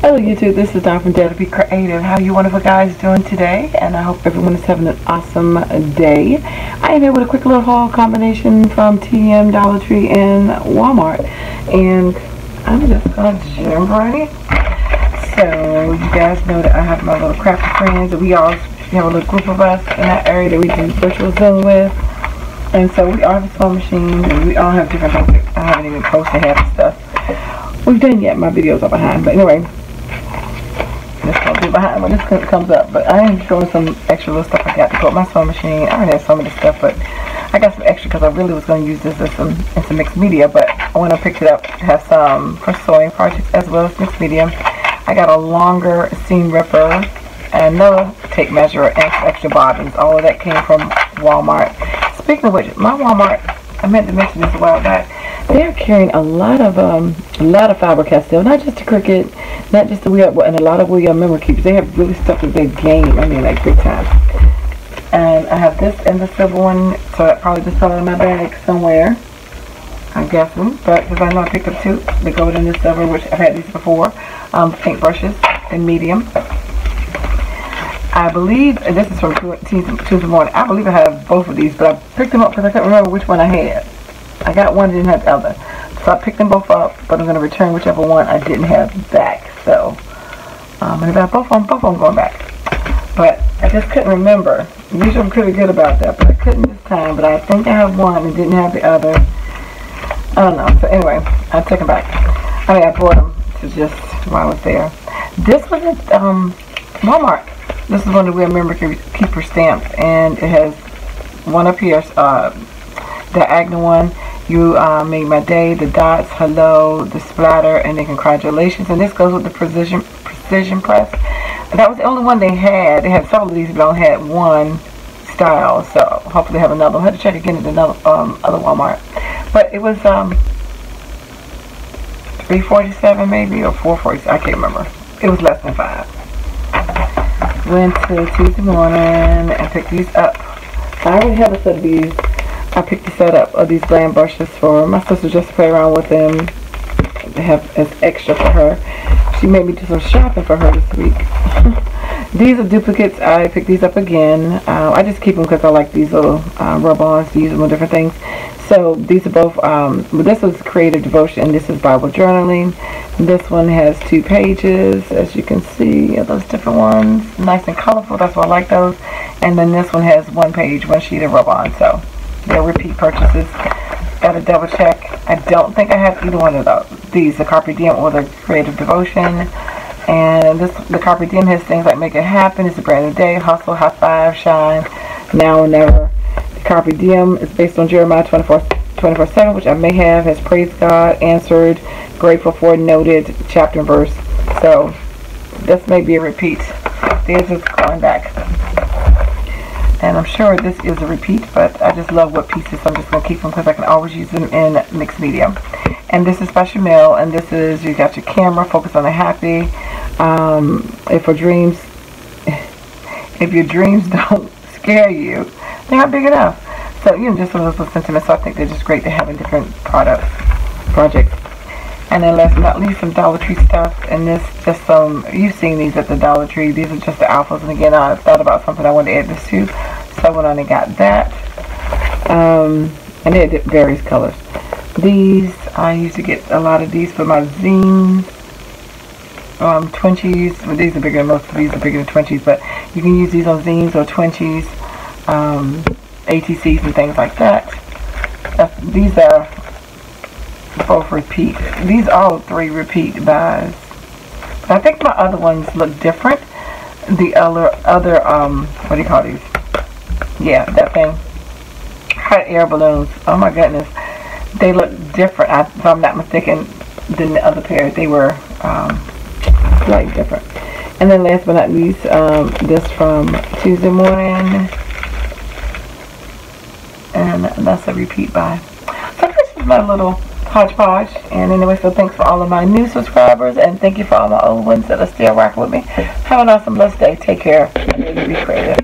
Hello YouTube, this is Dawn from DaretoBeCreative. How are you wonderful guys doing today? And I hope everyone is having an awesome day. I am here with a quick little haul combination from TM, Dollar Tree, and Walmart. And I'm just going to jump right in. So you guys know that I have my little crafty friends. We all have a little group of us in that area that we do virtual Zoom with. And so we all have a sewing machine and we all have different things. I haven't even posted half the stuff we've done yet. My videos are behind. But anyway, this will be behind when this comes up. But I am showing some extra little stuff I got to put my sewing machine. I already have some of this stuff, but I got some extra because I really was going to use this as some mixed media. But when I picked it up, it has some for sewing projects as well as mixed media. I got a longer seam ripper and another tape measure and some extra bobbins. All of that came from Walmart. Speaking of which, my Walmart, I meant to mention this a while back. They're carrying a lot of Faber-Castell, not just the Cricut, not just the Wheel, and a lot of William memory keepers. They have really stuff that they game. I mean, like big time. And I have this and the silver one, so that probably just fell out of my bag somewhere, I'm guessing. But because I know I picked up two, the gold and the silver, which I've had these before. Paint brushes in medium. I believe, and this is from Tuesday morning. I believe I have both of these, but I picked them up because I couldn't remember which one I had. I got one, didn't have the other. So I picked them both up, but I'm going to return whichever one I didn't have back. So, and if I have both of them going back. But I just couldn't remember. Usually I'm pretty good about that, but I couldn't this time. But I think I have one and didn't have the other. I don't know. So anyway, I took them back. I mean, I bought them to just while I was there. This was at Walmart. This is one of the Real Memory Keeper stamps, and it has one up here, diagonal one. You made my day, the dots, hello, the splatter, and then congratulations. And this goes with the precision press. That was the only one they had. They had several of these, but only had one style. So hopefully they have another one. I had to check again at another other Walmart. But it was $3.47 maybe, or $4.47. I can't remember. It was less than $5. Went to Tuesday morning and picked these up. I already have a set of these. I picked the set up of these brand brushes for my sister just to play around with them. They have as extra for her. She made me do some shopping for her this week. These are duplicates. I picked these up again. I just keep them because I like these little rub-ons to use them on different things. So these are both, this is Creative Devotion and this is Bible Journaling. This one has 2 pages, as you can see, those different ones. Nice and colorful, that's why I like those. And then this one has 1 page, 1 sheet of rub-on. So they're repeat purchases. Got to double check. I don't think I have either one of these, the Carpe Diem or the Creative Devotion. And the Carpe Diem has things like Make It Happen, It's a Brand New Day, Hustle, High Five, Shine, Now or Never. The Carpe Diem is based on Jeremiah 24:7, which I may have, has Praise God, Answered, Grateful for, Noted, chapter and verse. So this may be a repeat. This is going back. And I'm sure this is a repeat, but I just love what pieces, so I'm just going to keep them because I can always use them in mixed media. And this is Special Mail, and this is, you got your camera, focus on the happy. If your dreams don't scare you, they're not big enough. So, you know, just some of those sentiments, so I think they're just great to have in different projects. And then last but not least, some Dollar Tree stuff. And this, just some, you've seen these at the Dollar Tree. These are just the alphas. And again, I thought about something I wanted to add this to. So I went on and got that. And they had various colors. These, I used to get a lot of these for my zines. 20s. Well, these are bigger than most of these are bigger than 20s. But you can use these on zines or 20s. ATCs and things like that. These are both repeat. These are all 3 repeat buys. But I think my other ones look different. The other what do you call these? Yeah, that thing. Hot air balloons. Oh my goodness. They look different, if I'm not mistaken, than the other pair. They were slightly different. And then last but not least, this from Tuesday morning. And that's a repeat buy. So this is my little hodgepodge. And anyway, so thanks for all of my new subscribers. And thank you for all my old ones that are still rocking with me. Have an awesome, blessed day. Take care. Be creative.